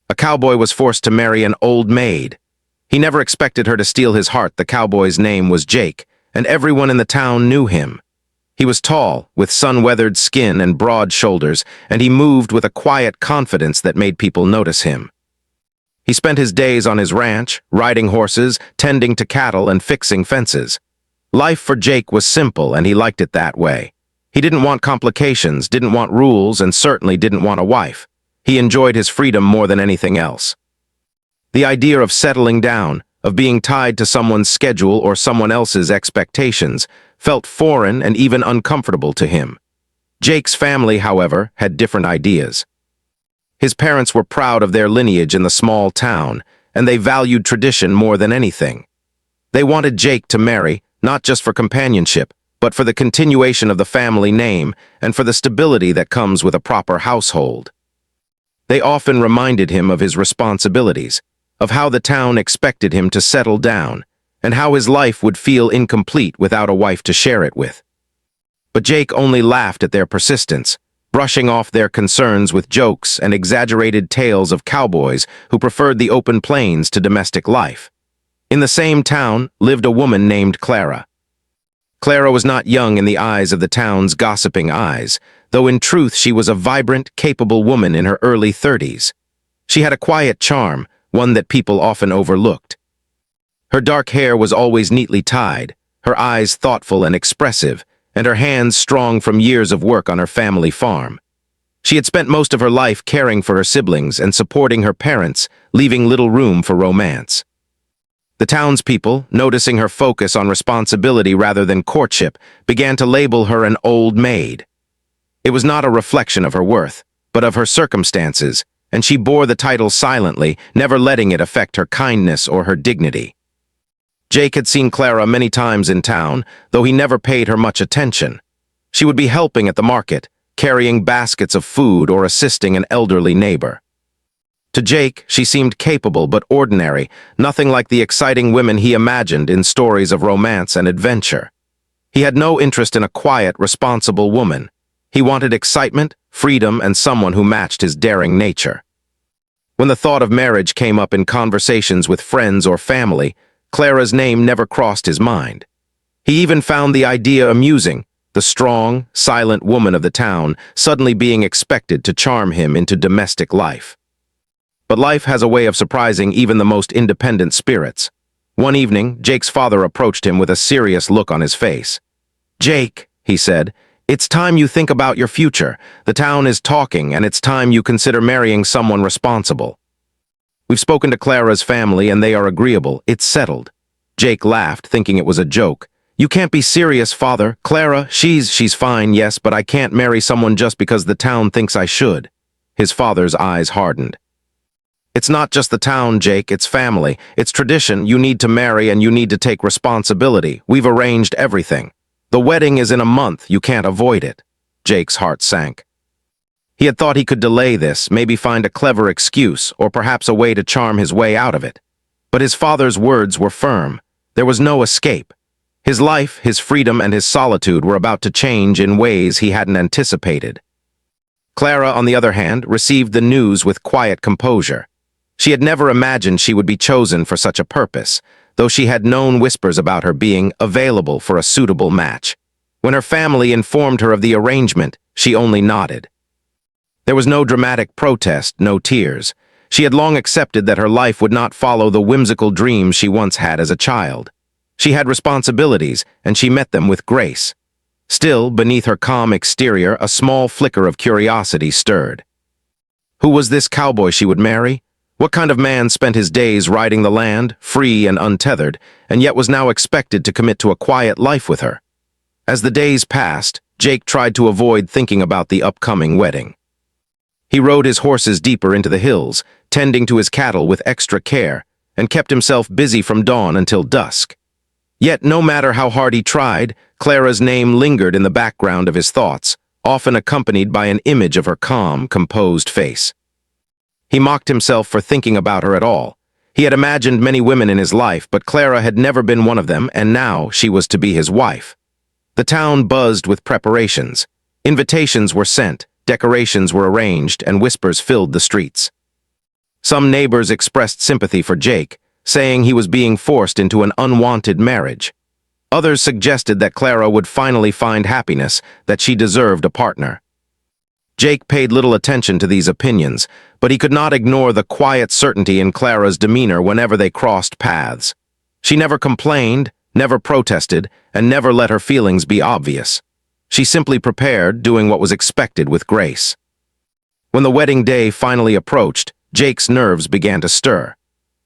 A cowboy was forced to marry an old maid. He never expected her to steal his heart. The cowboy's name was Jake, and everyone in the town knew him. He was tall, with sun-weathered skin and broad shoulders, and he moved with a quiet confidence that made people notice him. He spent his days on his ranch, riding horses, tending to cattle, and fixing fences. Life for Jake was simple, and he liked it that way. He didn't want complications, didn't want rules, and certainly didn't want a wife. He enjoyed his freedom more than anything else. The idea of settling down, of being tied to someone's schedule or someone else's expectations, felt foreign and even uncomfortable to him. Jake's family, however, had different ideas. His parents were proud of their lineage in the small town, and they valued tradition more than anything. They wanted Jake to marry, not just for companionship, but for the continuation of the family name and for the stability that comes with a proper household. They often reminded him of his responsibilities, of how the town expected him to settle down, and how his life would feel incomplete without a wife to share it with. But Jake only laughed at their persistence, brushing off their concerns with jokes and exaggerated tales of cowboys who preferred the open plains to domestic life. In the same town lived a woman named Clara. Clara was not young in the eyes of the town's gossiping eyes, though in truth she was a vibrant, capable woman in her early 30s. She had a quiet charm, one that people often overlooked. Her dark hair was always neatly tied, her eyes thoughtful and expressive, and her hands strong from years of work on her family farm. She had spent most of her life caring for her siblings and supporting her parents, leaving little room for romance. The townspeople, noticing her focus on responsibility rather than courtship, began to label her an old maid. It was not a reflection of her worth, but of her circumstances, and she bore the title silently, never letting it affect her kindness or her dignity. Jake had seen Clara many times in town, though he never paid her much attention. She would be helping at the market, carrying baskets of food or assisting an elderly neighbor. To Jake, she seemed capable but ordinary, nothing like the exciting women he imagined in stories of romance and adventure. He had no interest in a quiet, responsible woman. He wanted excitement, freedom, and someone who matched his daring nature. When the thought of marriage came up in conversations with friends or family, Clara's name never crossed his mind. He even found the idea amusing, the strong, silent woman of the town suddenly being expected to charm him into domestic life. But life has a way of surprising even the most independent spirits. One evening, Jake's father approached him with a serious look on his face. "Jake," he said, "it's time you think about your future. The town is talking, and it's time you consider marrying someone responsible. We've spoken to Clara's family, and they are agreeable. It's settled." Jake laughed, thinking it was a joke. "You can't be serious, father. Clara, she's fine, yes, but I can't marry someone just because the town thinks I should." His father's eyes hardened. "It's not just the town, Jake, it's family. It's tradition. You need to marry and you need to take responsibility. We've arranged everything. The wedding is in a month. You can't avoid it." Jake's heart sank. He had thought he could delay this, maybe find a clever excuse, or perhaps a way to charm his way out of it. But his father's words were firm. There was no escape. His life, his freedom, and his solitude were about to change in ways he hadn't anticipated. Clara, on the other hand, received the news with quiet composure. She had never imagined she would be chosen for such a purpose, though she had known whispers about her being available for a suitable match. When her family informed her of the arrangement, she only nodded. There was no dramatic protest, no tears. She had long accepted that her life would not follow the whimsical dreams she once had as a child. She had responsibilities, and she met them with grace. Still, beneath her calm exterior, a small flicker of curiosity stirred. Who was this cowboy she would marry? What kind of man spent his days riding the land, free and untethered, and yet was now expected to commit to a quiet life with her? As the days passed, Jake tried to avoid thinking about the upcoming wedding. He rode his horses deeper into the hills, tending to his cattle with extra care, and kept himself busy from dawn until dusk. Yet no matter how hard he tried, Clara's name lingered in the background of his thoughts, often accompanied by an image of her calm, composed face. He mocked himself for thinking about her at all. He had imagined many women in his life, but Clara had never been one of them, and now she was to be his wife. The town buzzed with preparations. Invitations were sent, decorations were arranged, and whispers filled the streets. Some neighbors expressed sympathy for Jake, saying he was being forced into an unwanted marriage. Others suggested that Clara would finally find happiness, that she deserved a partner. Jake paid little attention to these opinions, but he could not ignore the quiet certainty in Clara's demeanor whenever they crossed paths. She never complained, never protested, and never let her feelings be obvious. She simply prepared, doing what was expected with grace. When the wedding day finally approached, Jake's nerves began to stir.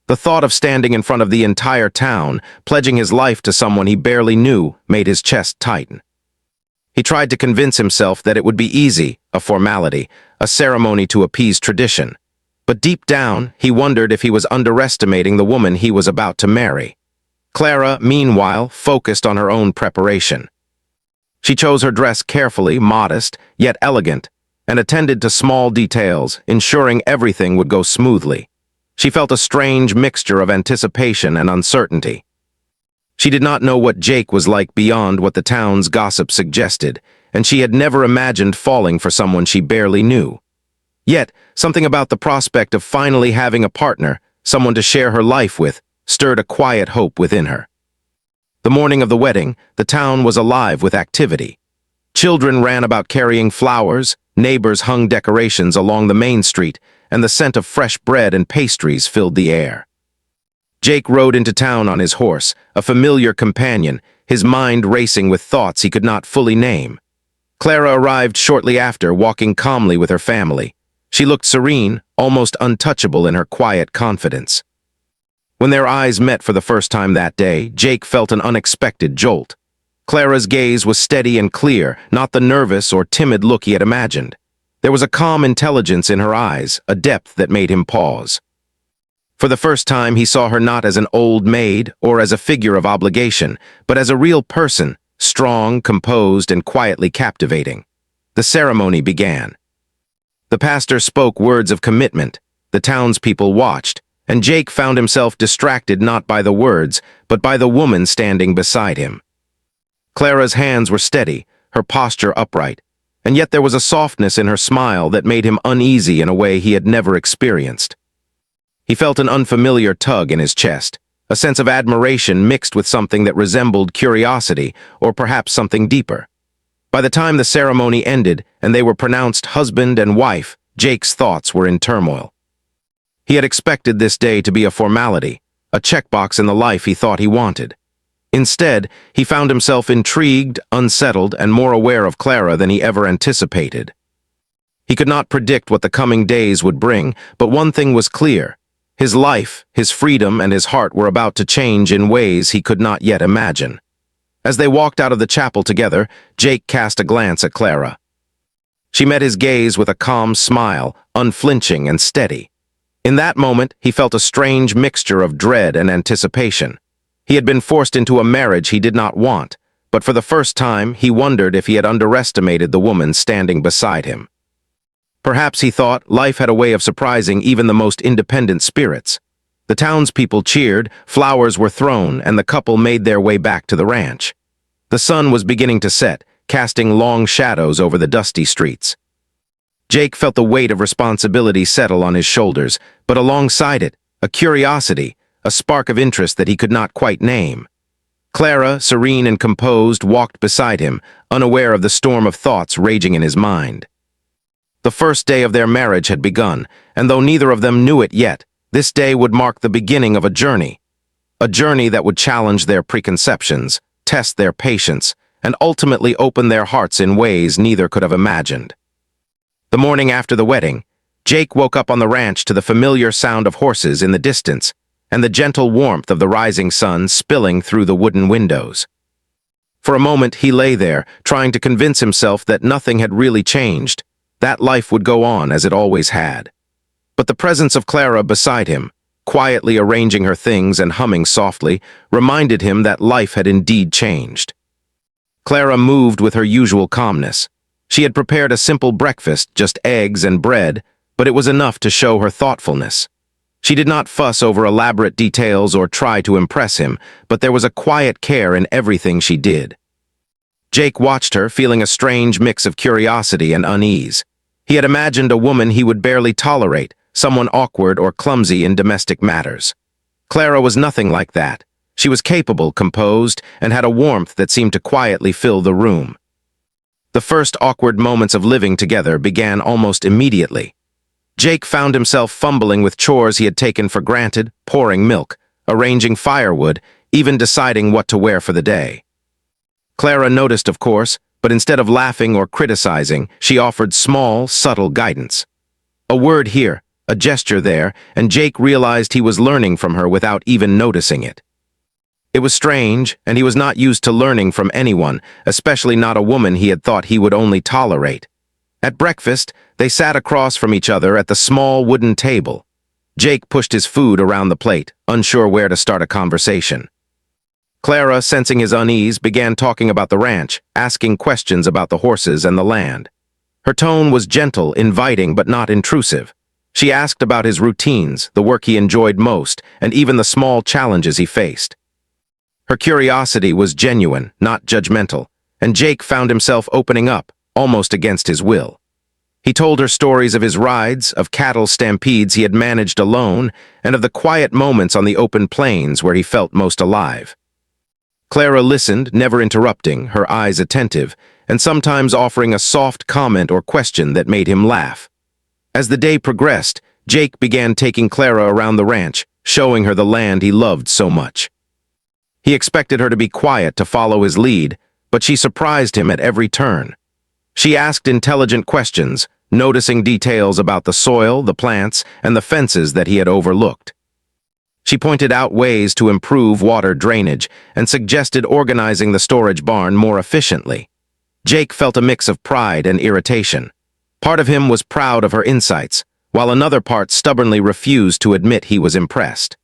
The thought of standing in front of the entire town, pledging his life to someone he barely knew, made his chest tighten. He tried to convince himself that it would be easy, a formality, a ceremony to appease tradition. But deep down, he wondered if he was underestimating the woman he was about to marry. Clara, meanwhile, focused on her own preparation. She chose her dress carefully, modest, yet elegant, and attended to small details, ensuring everything would go smoothly. She felt a strange mixture of anticipation and uncertainty. She did not know what Jake was like beyond what the town's gossip suggested, and she had never imagined falling for someone she barely knew. Yet, something about the prospect of finally having a partner, someone to share her life with, stirred a quiet hope within her. The morning of the wedding, the town was alive with activity. Children ran about carrying flowers, neighbors hung decorations along the main street, and the scent of fresh bread and pastries filled the air. Jake rode into town on his horse, a familiar companion, his mind racing with thoughts he could not fully name. Clara arrived shortly after, walking calmly with her family. She looked serene, almost untouchable in her quiet confidence. When their eyes met for the first time that day, Jake felt an unexpected jolt. Clara's gaze was steady and clear, not the nervous or timid look he had imagined. There was a calm intelligence in her eyes, a depth that made him pause. For the first time, he saw her not as an old maid or as a figure of obligation, but as a real person, strong, composed, and quietly captivating. The ceremony began. The pastor spoke words of commitment. The townspeople watched, and Jake found himself distracted not by the words, but by the woman standing beside him. Clara's hands were steady, her posture upright, and yet there was a softness in her smile that made him uneasy in a way he had never experienced. He felt an unfamiliar tug in his chest, a sense of admiration mixed with something that resembled curiosity, or perhaps something deeper. By the time the ceremony ended and they were pronounced husband and wife, Jake's thoughts were in turmoil. He had expected this day to be a formality, a checkbox in the life he thought he wanted. Instead, he found himself intrigued, unsettled, and more aware of Clara than he ever anticipated. He could not predict what the coming days would bring, but one thing was clear. His life, his freedom, and his heart were about to change in ways he could not yet imagine. As they walked out of the chapel together, Jake cast a glance at Clara. She met his gaze with a calm smile, unflinching and steady. In that moment, he felt a strange mixture of dread and anticipation. He had been forced into a marriage he did not want, but for the first time, he wondered if he had underestimated the woman standing beside him. Perhaps, he thought, life had a way of surprising even the most independent spirits. The townspeople cheered, flowers were thrown, and the couple made their way back to the ranch. The sun was beginning to set, casting long shadows over the dusty streets. Jake felt the weight of responsibility settle on his shoulders, but alongside it, a curiosity, a spark of interest that he could not quite name. Clara, serene and composed, walked beside him, unaware of the storm of thoughts raging in his mind. The first day of their marriage had begun, and though neither of them knew it yet, this day would mark the beginning of a journey that would challenge their preconceptions, test their patience, and ultimately open their hearts in ways neither could have imagined. The morning after the wedding, Jake woke up on the ranch to the familiar sound of horses in the distance and the gentle warmth of the rising sun spilling through the wooden windows. For a moment he lay there, trying to convince himself that nothing had really changed, that life would go on as it always had. But the presence of Clara beside him, quietly arranging her things and humming softly, reminded him that life had indeed changed. Clara moved with her usual calmness. She had prepared a simple breakfast, just eggs and bread, but it was enough to show her thoughtfulness. She did not fuss over elaborate details or try to impress him, but there was a quiet care in everything she did. Jake watched her, feeling a strange mix of curiosity and unease. He had imagined a woman he would barely tolerate, someone awkward or clumsy in domestic matters. Clara was nothing like that. She was capable, composed, and had a warmth that seemed to quietly fill the room. The first awkward moments of living together began almost immediately. Jake found himself fumbling with chores he had taken for granted, pouring milk, arranging firewood, even deciding what to wear for the day. Clara noticed, of course, but instead of laughing or criticizing, she offered small, subtle guidance. A word here, a gesture there, and Jake realized he was learning from her without even noticing it. It was strange, and he was not used to learning from anyone, especially not a woman he had thought he would only tolerate. At breakfast, they sat across from each other at the small wooden table. Jake pushed his food around the plate, unsure where to start a conversation. Clara, sensing his unease, began talking about the ranch, asking questions about the horses and the land. Her tone was gentle, inviting, but not intrusive. She asked about his routines, the work he enjoyed most, and even the small challenges he faced. Her curiosity was genuine, not judgmental, and Jake found himself opening up, almost against his will. He told her stories of his rides, of cattle stampedes he had managed alone, and of the quiet moments on the open plains where he felt most alive. Clara listened, never interrupting, her eyes attentive, and sometimes offering a soft comment or question that made him laugh. As the day progressed, Jake began taking Clara around the ranch, showing her the land he loved so much. He expected her to be quiet to follow his lead, but she surprised him at every turn. She asked intelligent questions, noticing details about the soil, the plants, and the fences that he had overlooked. She pointed out ways to improve water drainage and suggested organizing the storage barn more efficiently. Jake felt a mix of pride and irritation. Part of him was proud of her insights, while another part stubbornly refused to admit he was impressed.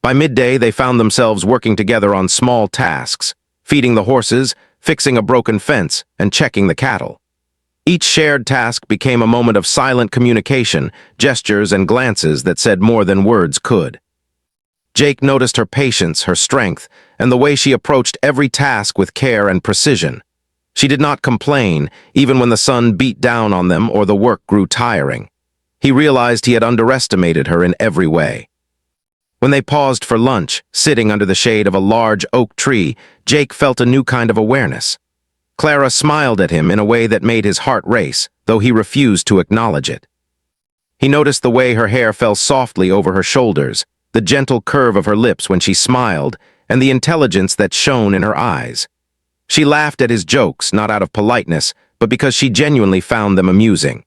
By midday, they found themselves working together on small tasks, feeding the horses, fixing a broken fence, and checking the cattle. Each shared task became a moment of silent communication, gestures and glances that said more than words could. Jake noticed her patience, her strength, and the way she approached every task with care and precision. She did not complain, even when the sun beat down on them or the work grew tiring. He realized he had underestimated her in every way. When they paused for lunch, sitting under the shade of a large oak tree, Jake felt a new kind of awareness. Clara smiled at him in a way that made his heart race, though he refused to acknowledge it. He noticed the way her hair fell softly over her shoulders, the gentle curve of her lips when she smiled, and the intelligence that shone in her eyes. She laughed at his jokes, not out of politeness, but because she genuinely found them amusing.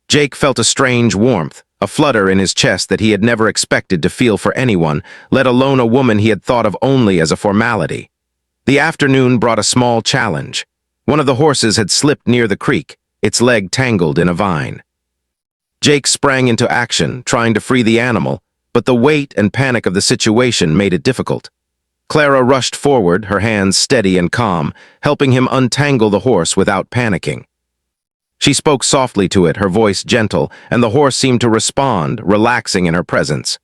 Jake felt a strange warmth, a flutter in his chest that he had never expected to feel for anyone, let alone a woman he had thought of only as a formality. The afternoon brought a small challenge. One of the horses had slipped near the creek, its leg tangled in a vine. Jake sprang into action, trying to free the animal, but the weight and panic of the situation made it difficult. Clara rushed forward, her hands steady and calm, helping him untangle the horse without panicking. She spoke softly to it, her voice gentle, and the horse seemed to respond, relaxing in her presence.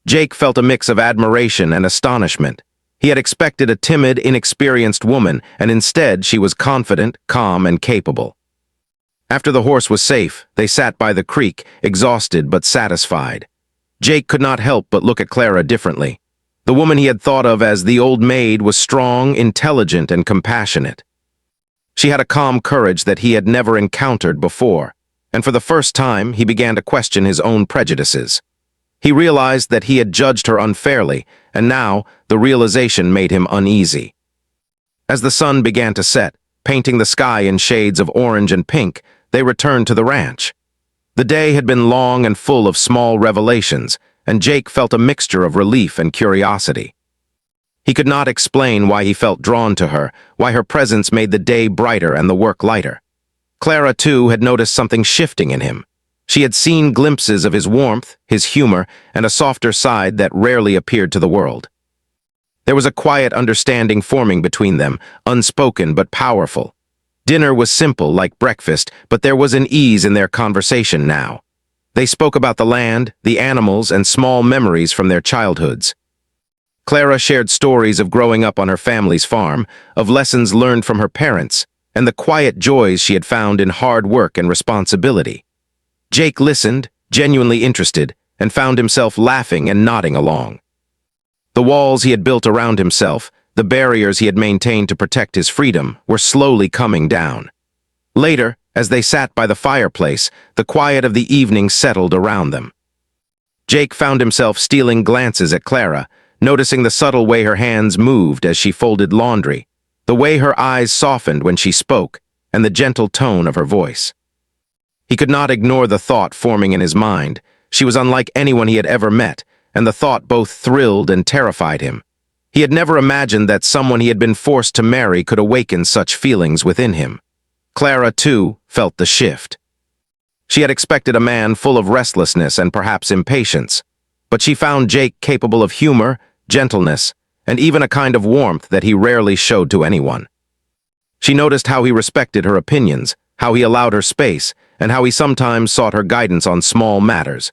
Jake felt a mix of admiration and astonishment. He had expected a timid, inexperienced woman, and instead she was confident, calm, and capable. After the horse was safe, they sat by the creek, exhausted but satisfied. Jake could not help but look at Clara differently. The woman he had thought of as the old maid was strong, intelligent, and compassionate. She had a calm courage that he had never encountered before, and for the first time he began to question his own prejudices. He realized that he had judged her unfairly, and now the realization made him uneasy. As the sun began to set, painting the sky in shades of orange and pink, they returned to the ranch. The day had been long and full of small revelations, and Jake felt a mixture of relief and curiosity. He could not explain why he felt drawn to her, why her presence made the day brighter and the work lighter. Clara, too, had noticed something shifting in him. She had seen glimpses of his warmth, his humor, and a softer side that rarely appeared to the world. There was a quiet understanding forming between them, unspoken but powerful. Dinner was simple, like breakfast, but there was an ease in their conversation now. They spoke about the land, the animals, and small memories from their childhoods. Clara shared stories of growing up on her family's farm, of lessons learned from her parents, and the quiet joys she had found in hard work and responsibility. Jake listened, genuinely interested, and found himself laughing and nodding along. The walls he had built around himself, the barriers he had maintained to protect his freedom, were slowly coming down. Later, as they sat by the fireplace, the quiet of the evening settled around them. Jake found himself stealing glances at Clara, noticing the subtle way her hands moved as she folded laundry, the way her eyes softened when she spoke, and the gentle tone of her voice. He could not ignore the thought forming in his mind. She was unlike anyone he had ever met, and the thought both thrilled and terrified him. He had never imagined that someone he had been forced to marry could awaken such feelings within him. Clara, too, felt the shift. She had expected a man full of restlessness and perhaps impatience, but she found Jake capable of humor, gentleness, and even a kind of warmth that he rarely showed to anyone. She noticed how he respected her opinions, how he allowed her space, and how he sometimes sought her guidance on small matters.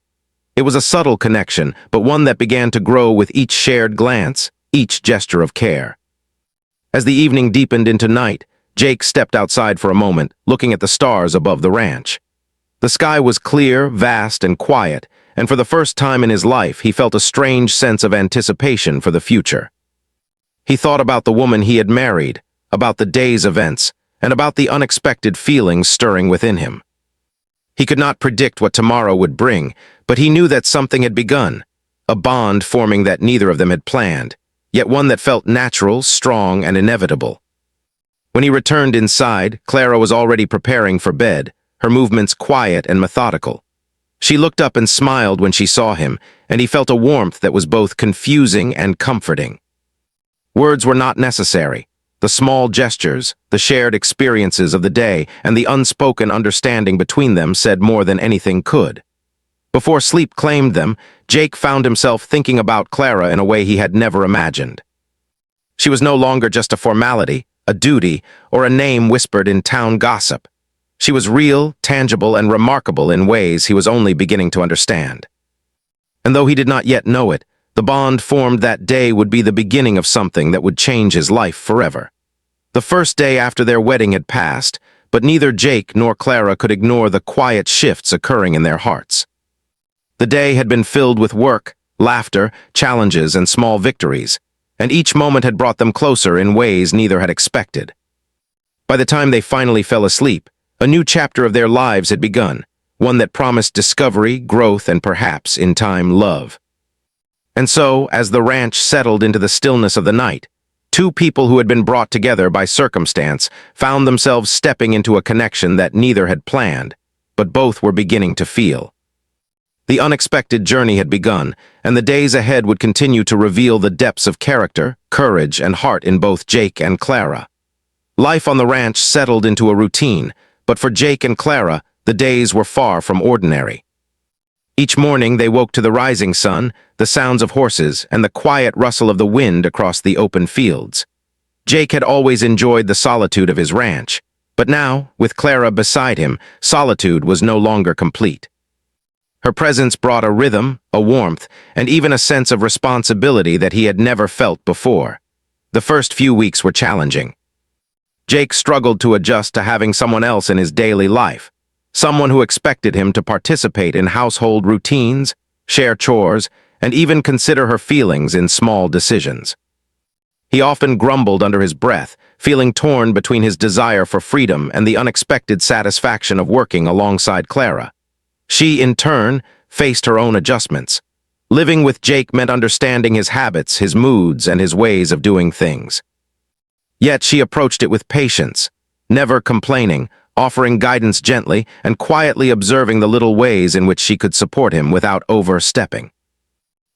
It was a subtle connection, but one that began to grow with each shared glance, each gesture of care. As the evening deepened into night, Jake stepped outside for a moment, looking at the stars above the ranch. The sky was clear, vast, and quiet, and for the first time in his life he felt a strange sense of anticipation for the future. He thought about the woman he had married, about the day's events, and about the unexpected feelings stirring within him. He could not predict what tomorrow would bring, but he knew that something had begun, a bond forming that neither of them had planned, yet one that felt natural, strong, and inevitable. When he returned inside, Clara was already preparing for bed, her movements quiet and methodical. She looked up and smiled when she saw him, and he felt a warmth that was both confusing and comforting. Words were not necessary. The small gestures, the shared experiences of the day, and the unspoken understanding between them said more than anything could. Before sleep claimed them, Jake found himself thinking about Clara in a way he had never imagined. She was no longer just a formality, a duty, or a name whispered in town gossip. She was real, tangible, and remarkable in ways he was only beginning to understand. And though he did not yet know it, the bond formed that day would be the beginning of something that would change his life forever. The first day after their wedding had passed, but neither Jake nor Clara could ignore the quiet shifts occurring in their hearts. The day had been filled with work, laughter, challenges, and small victories, and each moment had brought them closer in ways neither had expected. By the time they finally fell asleep, a new chapter of their lives had begun, one that promised discovery, growth, and perhaps, in time, love. And so, as the ranch settled into the stillness of the night, two people who had been brought together by circumstance found themselves stepping into a connection that neither had planned, but both were beginning to feel. The unexpected journey had begun, and the days ahead would continue to reveal the depths of character, courage, and heart in both Jake and Clara. Life on the ranch settled into a routine, but for Jake and Clara, the days were far from ordinary. Each morning they woke to the rising sun, the sounds of horses, and the quiet rustle of the wind across the open fields. Jake had always enjoyed the solitude of his ranch, but now, with Clara beside him, solitude was no longer complete. Her presence brought a rhythm, a warmth, and even a sense of responsibility that he had never felt before. The first few weeks were challenging. Jake struggled to adjust to having someone else in his daily life, someone who expected him to participate in household routines, share chores, and even consider her feelings in small decisions. He often grumbled under his breath, feeling torn between his desire for freedom and the unexpected satisfaction of working alongside Clara. She, in turn, faced her own adjustments. Living with Jake meant understanding his habits, his moods, and his ways of doing things. Yet she approached it with patience, never complaining, offering guidance gently, and quietly observing the little ways in which she could support him without overstepping.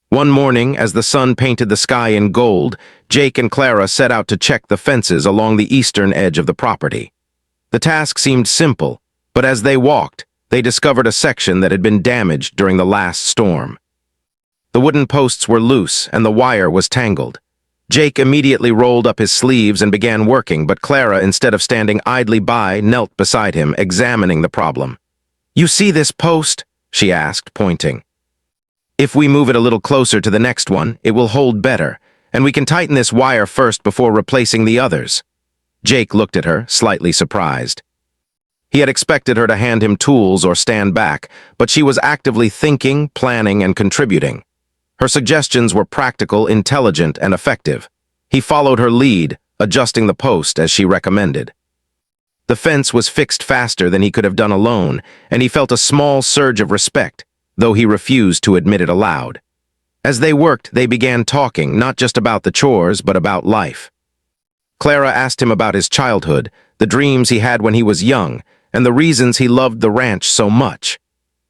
One morning, as the sun painted the sky in gold, Jake and Clara set out to check the fences along the eastern edge of the property. The task seemed simple, but as they walked, they discovered a section that had been damaged during the last storm. The wooden posts were loose and the wire was tangled. Jake immediately rolled up his sleeves and began working, but Clara, instead of standing idly by, knelt beside him, examining the problem. "You see this post?" she asked, pointing. "If we move it a little closer to the next one, it will hold better, and we can tighten this wire first before replacing the others." Jake looked at her, slightly surprised. He had expected her to hand him tools or stand back, but she was actively thinking, planning, and contributing. Her suggestions were practical, intelligent, and effective. He followed her lead, adjusting the post as she recommended. The fence was fixed faster than he could have done alone, and he felt a small surge of respect, though he refused to admit it aloud. As they worked, they began talking, not just about the chores, but about life. Clara asked him about his childhood, the dreams he had when he was young, and the reasons he loved the ranch so much.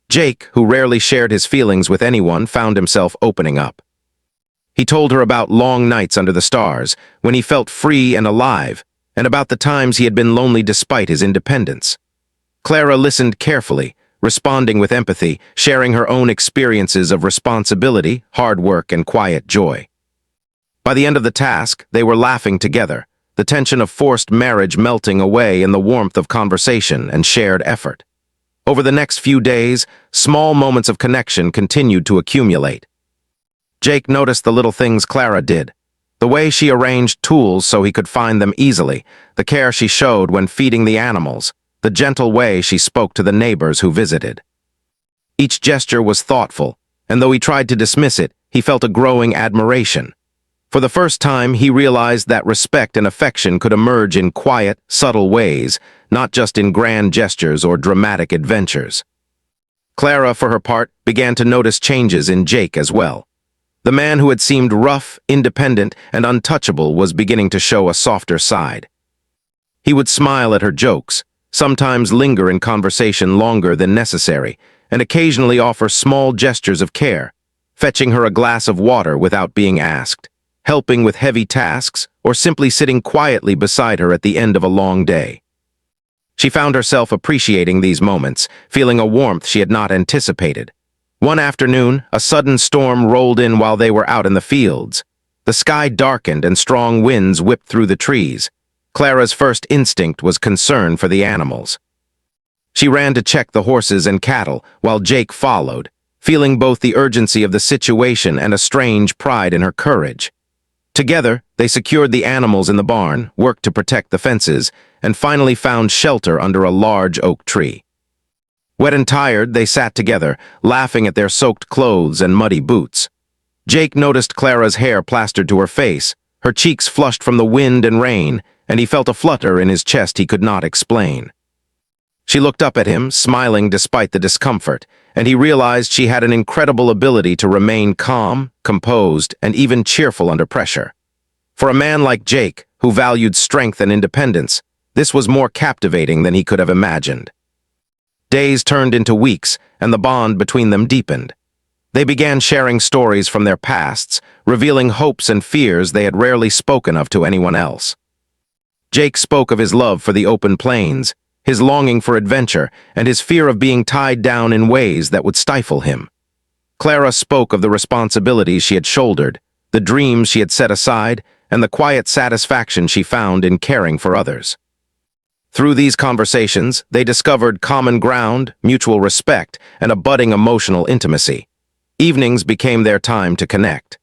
Jake, who rarely shared his feelings with anyone, found himself opening up. He told her about long nights under the stars, when he felt free and alive, and about the times he had been lonely despite his independence. Clara listened carefully, responding with empathy, sharing her own experiences of responsibility, hard work, and quiet joy. By the end of the task, they were laughing together, the tension of forced marriage melting away in the warmth of conversation and shared effort. Over the next few days, small moments of connection continued to accumulate. Jake noticed the little things Clara did, the way she arranged tools so he could find them easily, the care she showed when feeding the animals, the gentle way she spoke to the neighbors who visited. Each gesture was thoughtful, and though he tried to dismiss it, he felt a growing admiration. For the first time, he realized that respect and affection could emerge in quiet, subtle ways, not just in grand gestures or dramatic adventures. Clara, for her part, began to notice changes in Jake as well. The man who had seemed rough, independent, and untouchable was beginning to show a softer side. He would smile at her jokes, sometimes linger in conversation longer than necessary, and occasionally offer small gestures of care, fetching her a glass of water without being asked, helping with heavy tasks, or simply sitting quietly beside her at the end of a long day. She found herself appreciating these moments, feeling a warmth she had not anticipated. One afternoon, a sudden storm rolled in while they were out in the fields. The sky darkened and strong winds whipped through the trees. Clara's first instinct was concern for the animals. She ran to check the horses and cattle, while Jake followed, feeling both the urgency of the situation and a strange pride in her courage. Together, they secured the animals in the barn, worked to protect the fences, and finally found shelter under a large oak tree. Wet and tired, they sat together, laughing at their soaked clothes and muddy boots. Jake noticed Clara's hair plastered to her face, her cheeks flushed from the wind and rain, and he felt a flutter in his chest he could not explain. She looked up at him, smiling despite the discomfort, and he realized she had an incredible ability to remain calm, composed, and even cheerful under pressure. For a man like Jake, who valued strength and independence, this was more captivating than he could have imagined. Days turned into weeks, and the bond between them deepened. They began sharing stories from their pasts, revealing hopes and fears they had rarely spoken of to anyone else. Jake spoke of his love for the open plains, his longing for adventure, and his fear of being tied down in ways that would stifle him. Clara spoke of the responsibilities she had shouldered, the dreams she had set aside, and the quiet satisfaction she found in caring for others. Through these conversations, they discovered common ground, mutual respect, and a budding emotional intimacy. Evenings became their time to connect.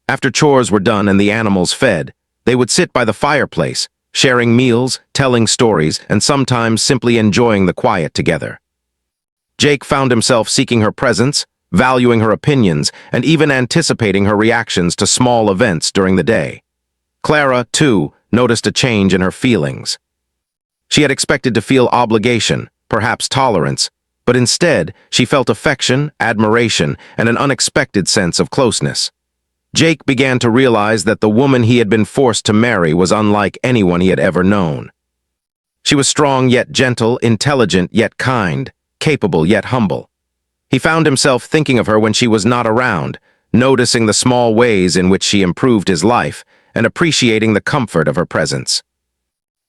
After chores were done and the animals fed, they would sit by the fireplace, sharing meals, telling stories, and sometimes simply enjoying the quiet together. Jake found himself seeking her presence, valuing her opinions, and even anticipating her reactions to small events during the day. Clara, too, noticed a change in her feelings. She had expected to feel obligation, perhaps tolerance, but instead she felt affection, admiration, and an unexpected sense of closeness. Jake began to realize that the woman he had been forced to marry was unlike anyone he had ever known. She was strong yet gentle, intelligent yet kind, capable yet humble. He found himself thinking of her when she was not around, noticing the small ways in which she improved his life, and appreciating the comfort of her presence.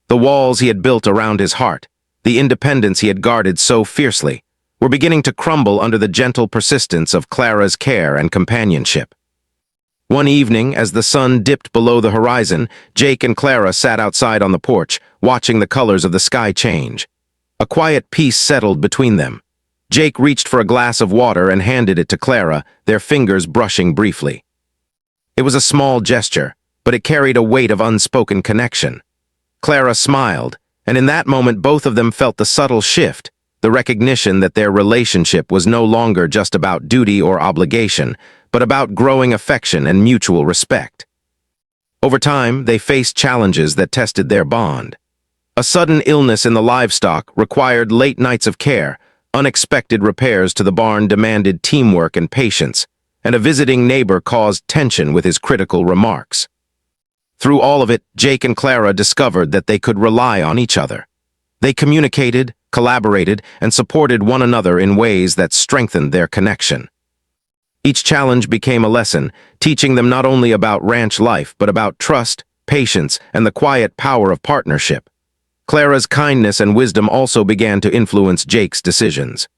The walls he had built around his heart, the independence he had guarded so fiercely, were beginning to crumble under the gentle persistence of Clara's care and companionship. One evening, as the sun dipped below the horizon, Jake and Clara sat outside on the porch, watching the colors of the sky change. A quiet peace settled between them. Jake reached for a glass of water and handed it to Clara, their fingers brushing briefly. It was a small gesture, but it carried a weight of unspoken connection. Clara smiled, And in that moment, both of them felt the subtle shift, the recognition that their relationship was no longer just about duty or obligation, but about growing affection and mutual respect. Over time, they faced challenges that tested their bond. A sudden illness in the livestock required late nights of care, unexpected repairs to the barn demanded teamwork and patience, and a visiting neighbor caused tension with his critical remarks. Through all of it, Jake and Clara discovered that they could rely on each other. They communicated, collaborated, and supported one another in ways that strengthened their connection. Each challenge became a lesson, teaching them not only about ranch life, but about trust, patience, and the quiet power of partnership. Clara's kindness and wisdom also began to influence Jake's decisions.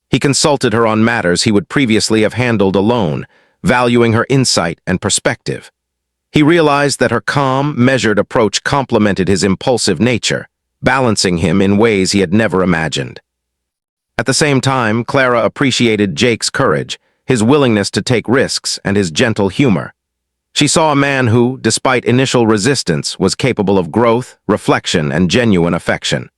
He consulted her on matters he would previously have handled alone, valuing her insight and perspective. He realized that her calm, measured approach complemented his impulsive nature, balancing him in ways he had never imagined. At the same time, Clara appreciated Jake's courage, his willingness to take risks, and his gentle humor. She saw a man who, despite initial resistance, was capable of growth, reflection, and genuine affection.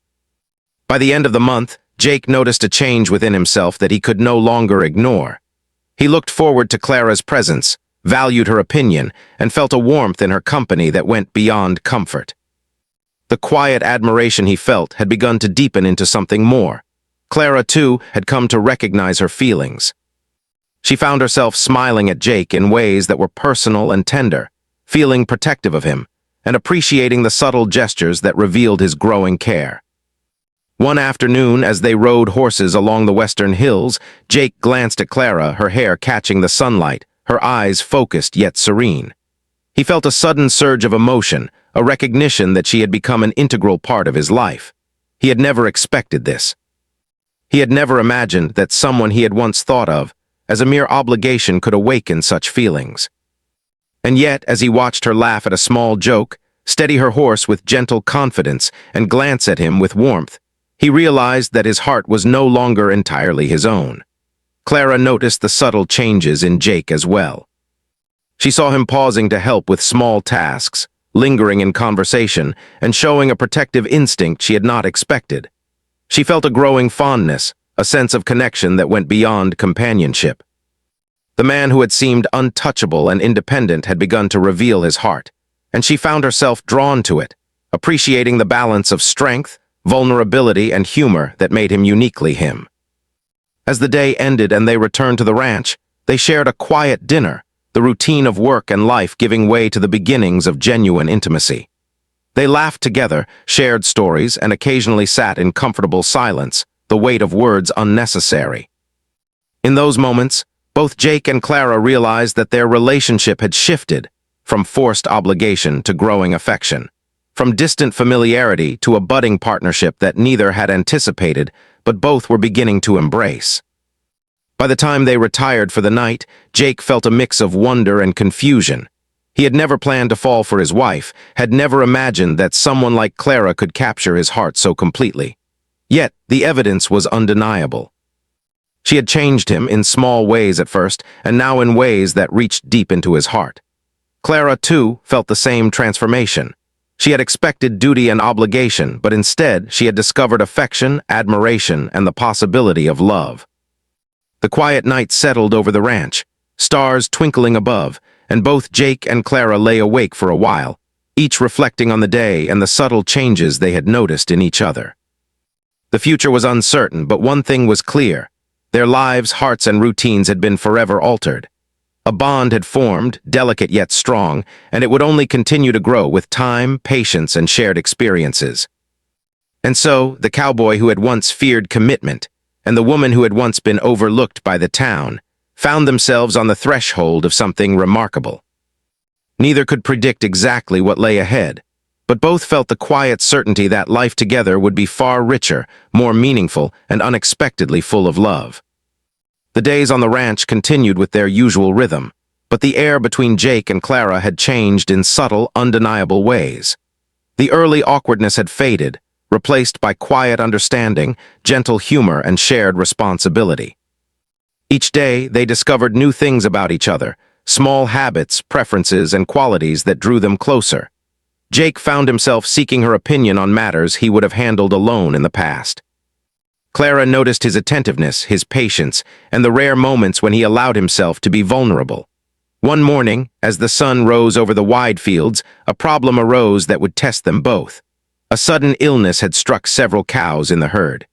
By the end of the month, Jake noticed a change within himself that he could no longer ignore. He looked forward to Clara's presence, valued her opinion, and felt a warmth in her company that went beyond comfort. The quiet admiration he felt had begun to deepen into something more. Clara, too, had come to recognize her feelings. She found herself smiling at Jake in ways that were personal and tender, feeling protective of him, and appreciating the subtle gestures that revealed his growing care. One afternoon, as they rode horses along the western hills, Jake glanced at Clara, her hair catching the sunlight, her eyes focused yet serene. He felt a sudden surge of emotion, a recognition that she had become an integral part of his life. He had never expected this. He had never imagined that someone he had once thought of as a mere obligation could awaken such feelings. And yet, as he watched her laugh at a small joke, steady her horse with gentle confidence, and glance at him with warmth, he realized that his heart was no longer entirely his own. Clara noticed the subtle changes in Jake as well. She saw him pausing to help with small tasks, lingering in conversation, and showing a protective instinct she had not expected. She felt a growing fondness, a sense of connection that went beyond companionship. The man who had seemed untouchable and independent had begun to reveal his heart, and she found herself drawn to it, appreciating the balance of strength, vulnerability, and humor that made him uniquely him. As the day ended and they returned to the ranch, they shared a quiet dinner, the routine of work and life giving way to the beginnings of genuine intimacy. They laughed together, shared stories, and occasionally sat in comfortable silence, the weight of words unnecessary. In those moments, both Jake and Clara realized that their relationship had shifted from forced obligation to growing affection, from distant familiarity to a budding partnership that neither had anticipated, but both were beginning to embrace. By the time they retired for the night, Jake felt a mix of wonder and confusion. He had never planned to fall for his wife, had never imagined that someone like Clara could capture his heart so completely. Yet, the evidence was undeniable. She had changed him in small ways at first, and now in ways that reached deep into his heart. Clara, too, felt the same transformation. She had expected duty and obligation, but instead she had discovered affection, admiration, and the possibility of love. The quiet night settled over the ranch, stars twinkling above, and both Jake and Clara lay awake for a while, each reflecting on the day and the subtle changes they had noticed in each other. The future was uncertain, but one thing was clear. Their lives, hearts, and routines had been forever altered. A bond had formed, delicate yet strong, and it would only continue to grow with time, patience, and shared experiences. And so, the cowboy who had once feared commitment, and the woman who had once been overlooked by the town, found themselves on the threshold of something remarkable. Neither could predict exactly what lay ahead, but both felt the quiet certainty that life together would be far richer, more meaningful, and unexpectedly full of love. The days on the ranch continued with their usual rhythm, but the air between Jake and Clara had changed in subtle, undeniable ways. The early awkwardness had faded, replaced by quiet understanding, gentle humor, and shared responsibility. Each day, they discovered new things about each other, small habits, preferences, and qualities that drew them closer. Jake found himself seeking her opinion on matters he would have handled alone in the past. Clara noticed his attentiveness, his patience, and the rare moments when he allowed himself to be vulnerable. One morning, as the sun rose over the wide fields, a problem arose that would test them both. A sudden illness had struck several cows in the herd.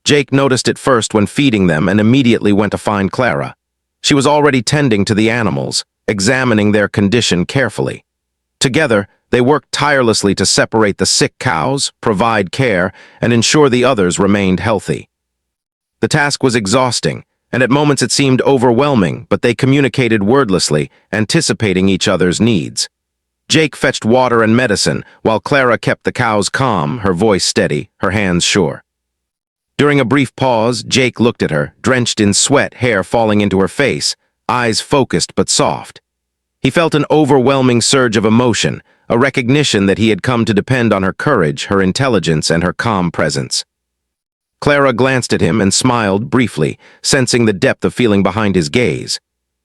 Jake noticed it first when feeding them and immediately went to find Clara. She was already tending to the animals, examining their condition carefully. Together, they worked tirelessly to separate the sick cows, provide care, and ensure the others remained healthy. The task was exhausting, and at moments it seemed overwhelming, but they communicated wordlessly, anticipating each other's needs. Jake fetched water and medicine, while Clara kept the cows calm, her voice steady, her hands sure. During a brief pause, Jake looked at her, drenched in sweat, hair falling into her face, eyes focused but soft. He felt an overwhelming surge of emotion, a recognition that he had come to depend on her courage, her intelligence, and her calm presence. Clara glanced at him and smiled briefly, sensing the depth of feeling behind his gaze.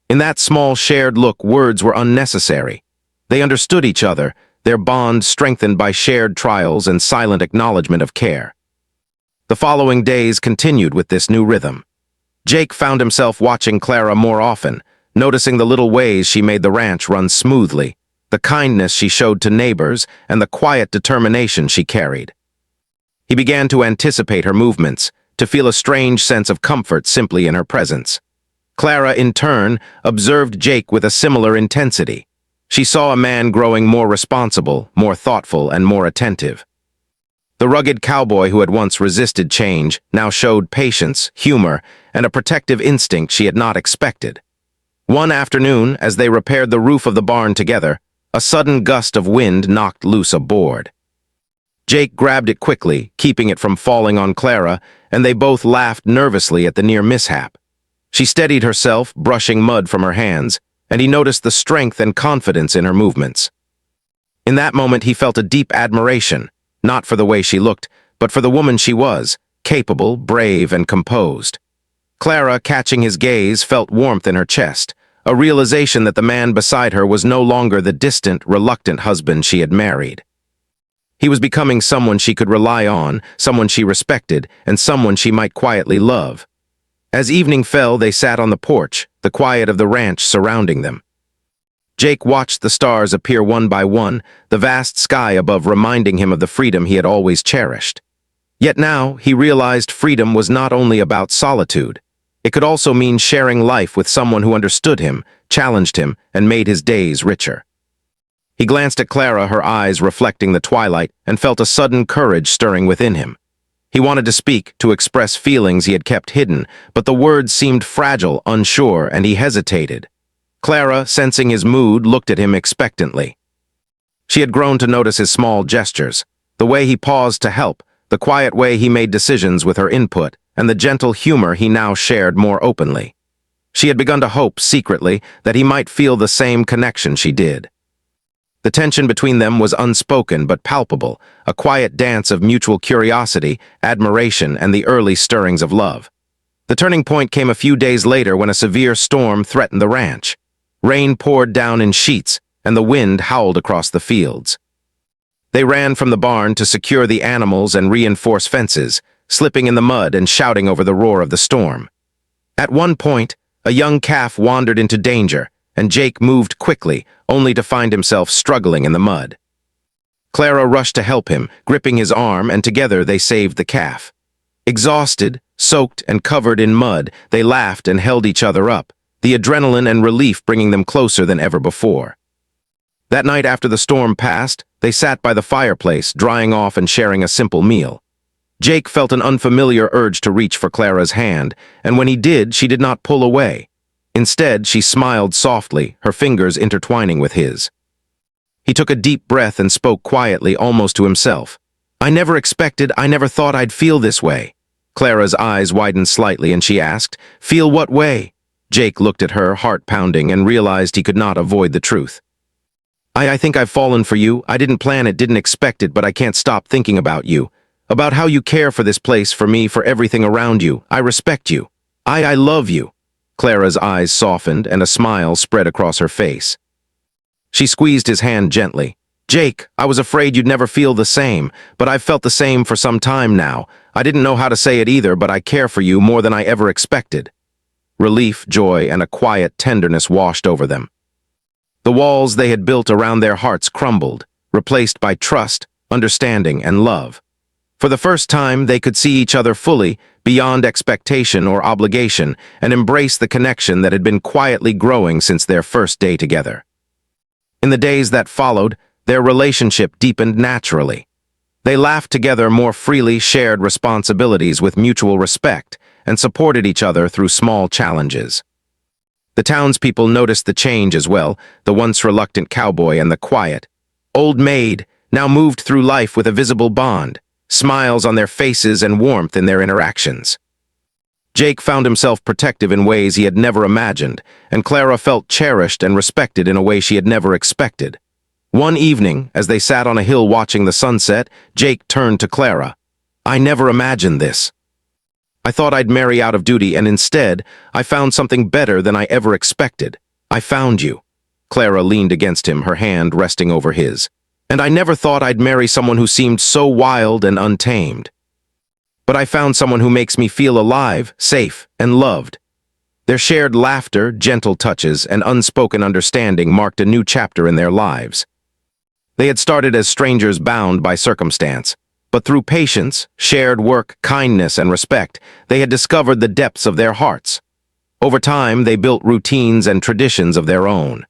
In that small shared look, words were unnecessary. They understood each other, their bond strengthened by shared trials and silent acknowledgement of care. The following days continued with this new rhythm. Jake found himself watching Clara more often, noticing the little ways she made the ranch run smoothly, the kindness she showed to neighbors, and the quiet determination she carried. He began to anticipate her movements, to feel a strange sense of comfort simply in her presence. Clara, in turn, observed Jake with a similar intensity. She saw a man growing more responsible, more thoughtful, and more attentive. The rugged cowboy who had once resisted change now showed patience, humor, and a protective instinct she had not expected. One afternoon, as they repaired the roof of the barn together, a sudden gust of wind knocked loose a board. Jake grabbed it quickly, keeping it from falling on Clara, and they both laughed nervously at the near mishap. She steadied herself, brushing mud from her hands, and he noticed the strength and confidence in her movements. In that moment he felt a deep admiration, not for the way she looked, but for the woman she was, capable, brave, and composed. Clara, catching his gaze, felt warmth in her chest, a realization that the man beside her was no longer the distant, reluctant husband she had married. He was becoming someone she could rely on, someone she respected, and someone she might quietly love. As evening fell, they sat on the porch, the quiet of the ranch surrounding them. Jake watched the stars appear one by one, the vast sky above reminding him of the freedom he had always cherished. Yet now, he realized freedom was not only about solitude. It could also mean sharing life with someone who understood him, challenged him, and made his days richer. He glanced at Clara, her eyes reflecting the twilight, and felt a sudden courage stirring within him. He wanted to speak, to express feelings he had kept hidden, but the words seemed fragile, unsure, and he hesitated. Clara, sensing his mood, looked at him expectantly. She had grown to notice his small gestures, the way he paused to help, the quiet way he made decisions with her input, and the gentle humor he now shared more openly. She had begun to hope, secretly, that he might feel the same connection she did. The tension between them was unspoken but palpable, a quiet dance of mutual curiosity, admiration, and the early stirrings of love. The turning point came a few days later when a severe storm threatened the ranch. Rain poured down in sheets, and the wind howled across the fields. They ran from the barn to secure the animals and reinforce fences, slipping in the mud and shouting over the roar of the storm. At one point, a young calf wandered into danger, and Jake moved quickly, only to find himself struggling in the mud. Clara rushed to help him, gripping his arm, and together they saved the calf. Exhausted, soaked, and covered in mud, they laughed and held each other up, the adrenaline and relief bringing them closer than ever before. That night after the storm passed, they sat by the fireplace, drying off and sharing a simple meal. Jake felt an unfamiliar urge to reach for Clara's hand, and when he did, she did not pull away. Instead, she smiled softly, her fingers intertwining with his. He took a deep breath and spoke quietly, almost to himself. I never thought I'd feel this way." Clara's eyes widened slightly and she asked, "Feel what way?" Jake looked at her, heart pounding, and realized he could not avoid the truth. I think I've fallen for you. I didn't plan it, didn't expect it, but I can't stop thinking about you. About how you care for this place, for me, for everything around you. I respect you. I love you." Clara's eyes softened and a smile spread across her face. She squeezed his hand gently. Jake, I was afraid you'd never feel the same, but I've felt the same for some time now. I didn't know how to say it either, but I care for you more than I ever expected." Relief, joy, and a quiet tenderness washed over them. The walls they had built around their hearts crumbled, replaced by trust, understanding, and love. For the first time, they could see each other fully, beyond expectation or obligation, and embrace the connection that had been quietly growing since their first day together. In the days that followed, their relationship deepened naturally. They laughed together more freely, shared responsibilities with mutual respect, and supported each other through small challenges. The townspeople noticed the change as well, the once reluctant cowboy and the quiet, old maid now moved through life with a visible bond, smiles on their faces and warmth in their interactions. Jake found himself protective in ways he had never imagined, and Clara felt cherished and respected in a way she had never expected. One evening, as they sat on a hill watching the sunset, Jake turned to Clara. "I never imagined this. I thought I'd marry out of duty, and instead, I found something better than I ever expected. I found you." Clara leaned against him, her hand resting over his. "And I never thought I'd marry someone who seemed so wild and untamed. But I found someone who makes me feel alive, safe, and loved." Their shared laughter, gentle touches, and unspoken understanding marked a new chapter in their lives. They had started as strangers bound by circumstance, but through patience, shared work, kindness, and respect, they had discovered the depths of their hearts. Over time, they built routines and traditions of their own.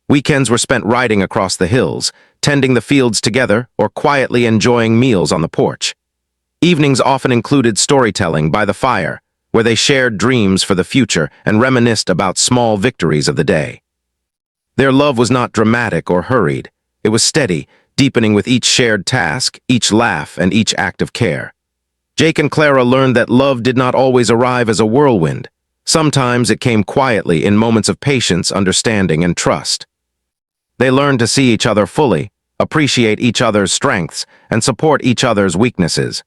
Weekends were spent riding across the hills, tending the fields together, or quietly enjoying meals on the porch. Evenings often included storytelling by the fire, where they shared dreams for the future and reminisced about small victories of the day. Their love was not dramatic or hurried. It was steady, deepening with each shared task, each laugh, and each act of care. Jake and Clara learned that love did not always arrive as a whirlwind. Sometimes it came quietly in moments of patience, understanding, and trust. They learned to see each other fully, appreciate each other's strengths, and support each other's weaknesses.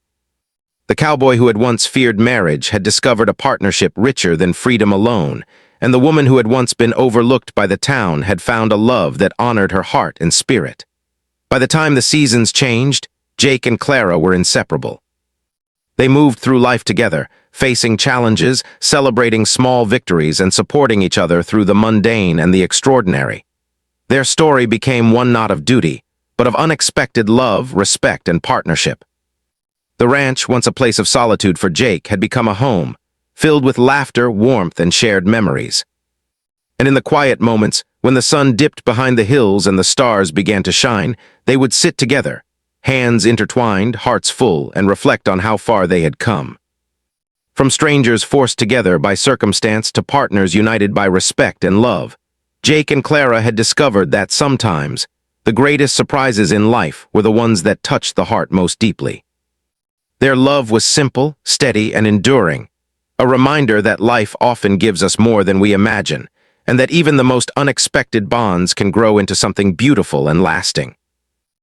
The cowboy who had once feared marriage had discovered a partnership richer than freedom alone, and the woman who had once been overlooked by the town had found a love that honored her heart and spirit. By the time the seasons changed, Jake and Clara were inseparable. They moved through life together, facing challenges, celebrating small victories, and supporting each other through the mundane and the extraordinary. Their story became one not of duty, but of unexpected love, respect, and partnership. The ranch, once a place of solitude for Jake, had become a home, filled with laughter, warmth, and shared memories. And in the quiet moments, when the sun dipped behind the hills and the stars began to shine, they would sit together, hands intertwined, hearts full, and reflect on how far they had come. From strangers forced together by circumstance to partners united by respect and love, Jake and Clara had discovered that sometimes the greatest surprises in life were the ones that touched the heart most deeply. Their love was simple, steady, and enduring, a reminder that life often gives us more than we imagine, and that even the most unexpected bonds can grow into something beautiful and lasting.